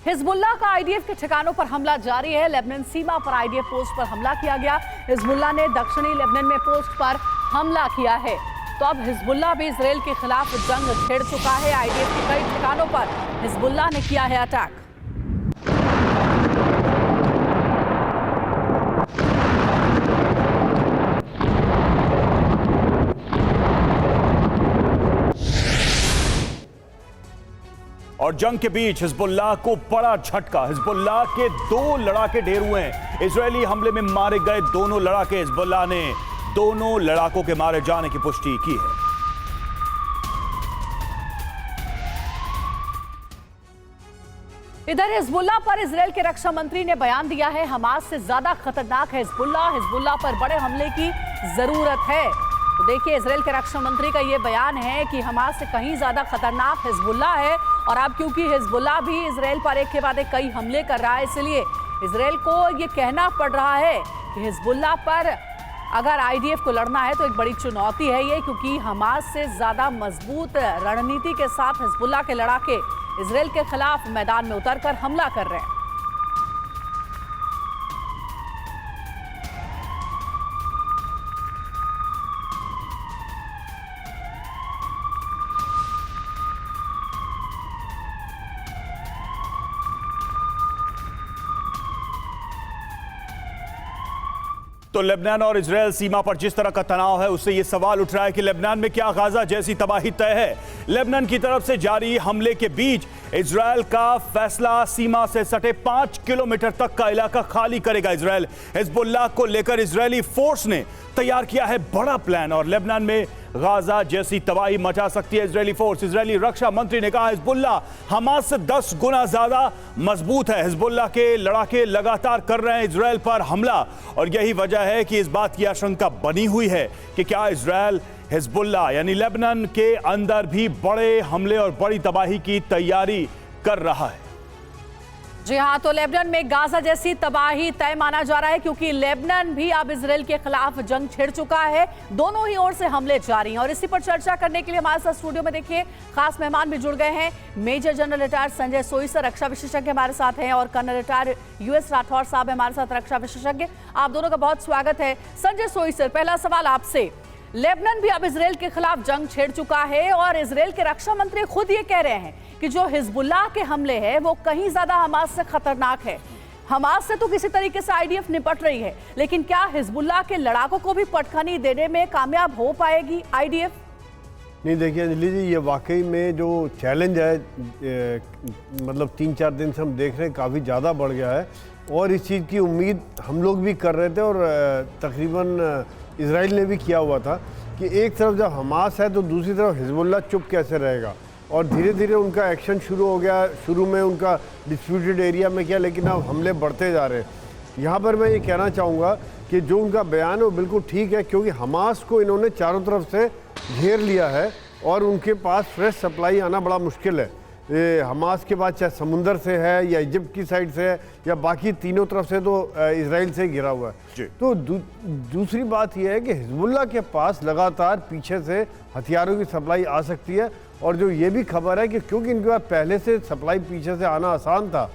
Hezbollah का IDF के ठिकानों पर हमला जारी है। लेबनान सीमा पर आईडीएफ पोस्ट पर हमला किया गया। हिजबुल्लाह ने दक्षिणी लेबनान में पोस्ट पर हमला किया है। तो अब हिजबुल्लाह भी इजराइल के खिलाफ जंग छेड़ चुका है। आईडीएफ के कई ठिकानों पर हिजबुल्लाह ने किया है अटैक। और जंग के बीच हिजबुल्लाह को बड़ा झटका। हिजबुल्लाह के 2 लड़ाके ढेर हुए हैं। इजरायली हमले में मारे गए दोनों लड़ाके हिजबुल्लाह ने दोनों लड़ाकों के मारे जाने की पुष्टि की है। इधर हिजबुल्लाह पर इजराइल के रक्षा मंत्री ने बयान दिया है, हमास से ज्यादा खतरनाक है हिजबुल्लाह। हिजबुल्लाह पर बड़े हमले की जरूरत है। तो देखिए, इजराइल के रक्षा मंत्री का यह बयान है कि हमास से कहीं ज्यादा खतरनाक हिजबुल्लाह है। और अब क्योंकि हिजबुल्लाह भी इजराइल पर एक के बाद एक कई हमले कर रहा है, इसलिए इजराइल को यह कहना पड़ रहा है कि हिजबुल्लाह पर अगर आईडीएफ को लड़ना है तो एक बड़ी चुनौती है ये, क्योंकि हमास से ज्यादा मजबूत रणनीति के साथ हिजबुल्लाह के लड़ाके इजराइल के खिलाफ मैदान में उतरकर हमला कर रहे हैं। तो लेबनान और इजराइल सीमा पर जिस तरह का तनाव है, उससे यह सवाल उठ रहा है कि लेबनान में क्या गाजा जैसी तबाही तय है। लेबनान की तरफ से जारी हमले के बीच इजराइल का फैसला सीमा से सटे 5 किलोमीटर तक का इलाका खाली करेगा। इजराइल हिजबुल्लाह को लेकर इजरायली फोर्स ने तैयार किया है बड़ा प्लान और लेबनान में गाजा जैसी तबाही मचा सकती है इजरायली फोर्स। इजरायली रक्षा मंत्री ने कहा, हिजबुल्लाह हमास से 10 गुना ज्यादा मजबूत है। हिजबुल्लाह के लड़ाके लगातार कर रहे हैं इजराइल पर हमला और यही वजह है कि इस बात की आशंका बनी हुई है कि क्या इजराइल हिजबुल्लाह यानी लेबनान के अंदर भी बड़े हमले और बड़ी तबाही की तैयारी कर रहा है। जी हां, तो लेबनान में गाजा जैसी तबाही तय माना जा रहा है, क्योंकि लेबनान भी अब इजराइल के खिलाफ जंग छिड़ चुका है। दोनों ही ओर से हमले जारी हैं और इसी पर चर्चा करने के लिए हमारे साथ स्टूडियो में देखिए खास मेहमान भी जुड़ गए हैं। मेजर जनरल रिटायर्ड संजय सोईसर रक्षा विशेषज्ञ हमारे साथ हैं और कर्नल रिटायर्ड यूएस राठौर साहब हमारे साथ रक्षा विशेषज्ञ। आप दोनों का बहुत स्वागत है। संजय सोईसर, पहला सवाल आपसे, लेबनान भी अब इजराइल के खिलाफ जंग छेड़ चुका है और इजराइल के रक्षा मंत्री खुद ये कह रहे हैं कि जो हिजबुल्लाह के हमले हैं वो कहीं ज्यादा हमास से खतरनाक है। हमास से तो किसी तरीके से आईडीएफ निपट रही है, लेकिन क्या हिजबुल्लाह के लड़ाकों को भी पटखनी देने में कामयाब हो पाएगी आईडीएफ? नहीं, देखिए अंजलि जी, ये वाकई में जो चैलेंज है मतलब 3-4 दिन से हम देख रहे हैं काफ़ी ज़्यादा बढ़ गया है और इस चीज़ की उम्मीद हम लोग भी कर रहे थे और तकरीबन इजराइल ने भी किया हुआ था कि एक तरफ जब हमास है तो दूसरी तरफ हिजबुल्लाह चुप कैसे रहेगा। और धीरे धीरे उनका एक्शन शुरू हो गया। शुरू में उनका डिस्प्यूटेड एरिया में किया, लेकिन अब हमले बढ़ते जा रहे हैं। यहाँ पर मैं ये कहना चाहूँगा कि जो उनका बयान है वो बिल्कुल ठीक है, क्योंकि हमास को इन्होंने चारों तरफ से घेर लिया है और उनके पास फ्रेश सप्लाई आना बड़ा मुश्किल है। हमास के पास चाहे समुंदर से है या इजिप्ट की साइड से है या बाकी तीनों तरफ से तो इजराइल से घिरा हुआ है। तो दूसरी बात यह है कि हिजबुल्लाह के पास लगातार पीछे से हथियारों की सप्लाई आ सकती है और जो ये भी खबर है कि क्योंकि इनके पास पहले से सप्लाई पीछे से आना आसान था,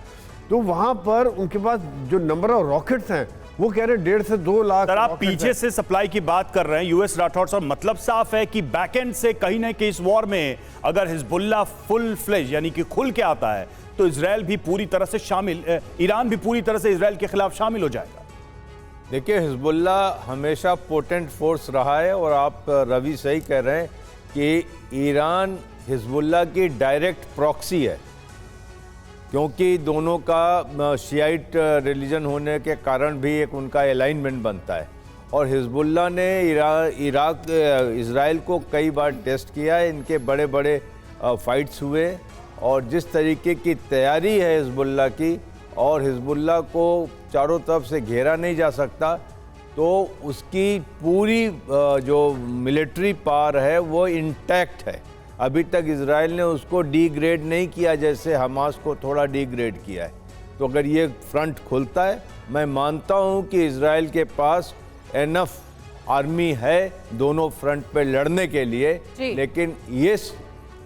तो वहाँ पर उनके पास जो नंबर ऑफ रॉकेट्स हैं वो कह रहे 1.5 से 2 लाख। सर, आप पीछे से सप्लाई की बात कर रहे हैं यूएस राठौर साहब, मतलब साफ है कि बैकएंड से कहीं ना कहीं इस वॉर में अगर हिजबुल्लाह फुल फ्लेज यानी कि खुल के आता है तो इजराइल भी पूरी तरह से शामिल, ईरान भी पूरी तरह से इजराइल के खिलाफ शामिल हो जाएगा। देखिए, हिजबुल्लाह हमेशा पोटेंट फोर्स रहा है और आप रवि सही कह रहे हैं कि ईरान हिजबुल्लाह की डायरेक्ट प्रॉक्सी है, क्योंकि दोनों का शियाइट रिलीजन होने के कारण भी एक उनका अलाइनमेंट बनता है। और हिजबुल्लाह ने इजराइल को कई बार टेस्ट किया है, इनके बड़े बड़े फाइट्स हुए और जिस तरीके की तैयारी है हिजबुल्लाह की, और हिजबुल्लाह को चारों तरफ से घेरा नहीं जा सकता, तो उसकी पूरी जो मिलिट्री पावर है वो इंटैक्ट है। अभी तक इजराइल ने उसको डिग्रेड नहीं किया जैसे हमास को थोड़ा डिग्रेड किया है। तो अगर ये फ्रंट खुलता है, मैं मानता हूँ कि इजराइल के पास एनफ आर्मी है दोनों फ्रंट पे लड़ने के लिए। लेकिन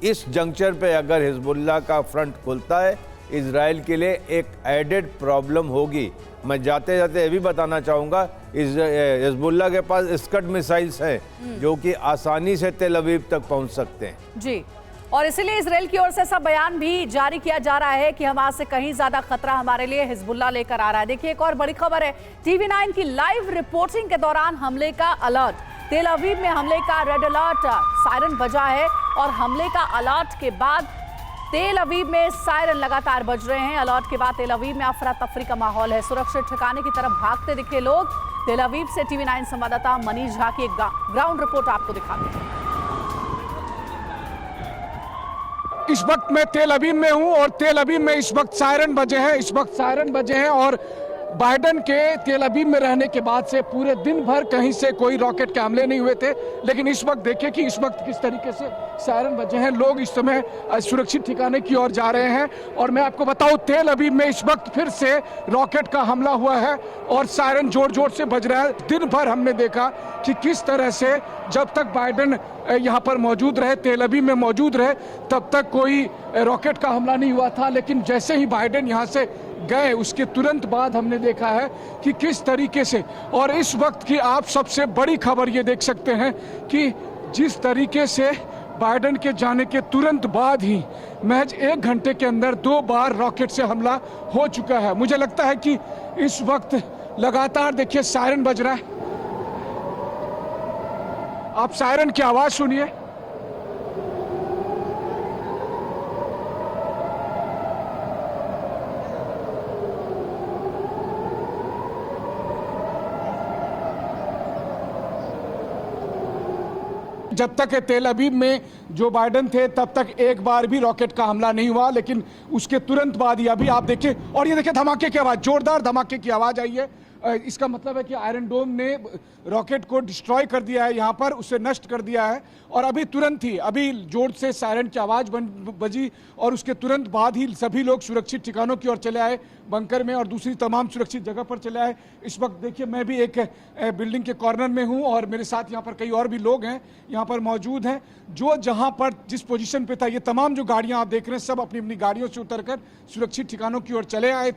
इस जंक्चर पे अगर हिजबुल्लाह का फ्रंट खुलता है इजराइल के लिए एक एडेड प्रॉब्लम होगी। मैं जाते जाते ये भी बताना चाहूँगा, हिजबुल्लाह के पास स्कड मिसाइल्स हैं जो कि आसानी से तेल अवीव तक पहुँच सकते हैं। जी, और इसीलिए इजराइल की ओर से ऐसा बयान भी जारी किया जा रहा है कि हमास से कहीं ज्यादा खतरा हमारे लिए हिजबुल्लाह लेकर आ रहा है। देखिए, एक और बड़ी खबर है, TV9 की लाइव रिपोर्टिंग के दौरान हमले का अलर्ट। तेल अवीव में हमले का रेड अलर्ट सायरन बजा है और हमले का अलर्ट के बाद तेल अवीव में सायरन लगातार बज रहे हैं। अलर्ट के बाद तेल अवीव में अफरा तफरी का माहौल है। सुरक्षित ठिकाने की तरफ भागते दिखे लोग। तेल अवीव से TV9 संवाददाता मनीष झा की एक ग्राउंड रिपोर्ट आपको दिखाते हैं। इस वक्त मैं तेल अवीव में हूं और तेल अवीव में इस वक्त सायरन बजे हैं। इस वक्त सायरन बजे हैं और बाइडेन के तेल अवीव में रहने के बाद से पूरे दिन भर कहीं से कोई रॉकेट के हमले नहीं हुए थे, लेकिन इस वक्त देखिए कि इस वक्त किस तरीके से सायरन बजे हैं। लोग इस समय सुरक्षित ठिकाने की ओर जा रहे हैं और मैं आपको बताऊं, तेल अवीव में इस वक्त फिर से रॉकेट का हमला हुआ है और सायरन जोर जोर से बज रहा है। दिन भर हमने देखा कि किस तरह से जब तक बाइडेन यहाँ पर मौजूद रहे, तेल अवीव में मौजूद रहे, तब तक कोई रॉकेट का हमला नहीं हुआ था, लेकिन जैसे ही बाइडेन यहाँ से गए उसके तुरंत बाद हमने देखा है कि किस तरीके से, और इस वक्त की आप सबसे बड़ी खबर ये देख सकते हैं कि जिस तरीके से बाइडेन के जाने के तुरंत बाद ही महज 1 घंटे के अंदर 2 बार रॉकेट से हमला हो चुका है। मुझे लगता है कि इस वक्त लगातार देखिए सायरन बज रहा है। आप सायरन की आवाज सुनिए। जब तक तेल अवीव में जो बाइडेन थे तब तक एक बार भी रॉकेट का हमला नहीं हुआ, लेकिन उसके तुरंत बाद ही अभी आप देखिए, और ये देखिए धमाके की आवाज, जोरदार धमाके की आवाज आई है। इसका मतलब है कि आयरन डोम ने रॉकेट को डिस्ट्रॉय कर दिया है, यहाँ पर उसे नष्ट कर दिया है। और अभी तुरंत ही अभी जोर से सायरन की आवाज बजी और उसके तुरंत बाद ही सभी लोग सुरक्षित ठिकानों की ओर चले आए, बंकर में और दूसरी तमाम सुरक्षित जगह पर चले आए। इस वक्त देखिए मैं भी एक बिल्डिंग के कॉर्नर में हूँ और मेरे साथ यहाँ पर कई और भी लोग हैं यहाँ पर मौजूद हैं, जो जहाँ पर जिस पोजीशन पे था, ये तमाम जो गाड़ियाँ आप देख रहे हैं सब अपनी अपनी गाड़ियों से उतरकर सुरक्षित ठिकानों की ओर चले आए।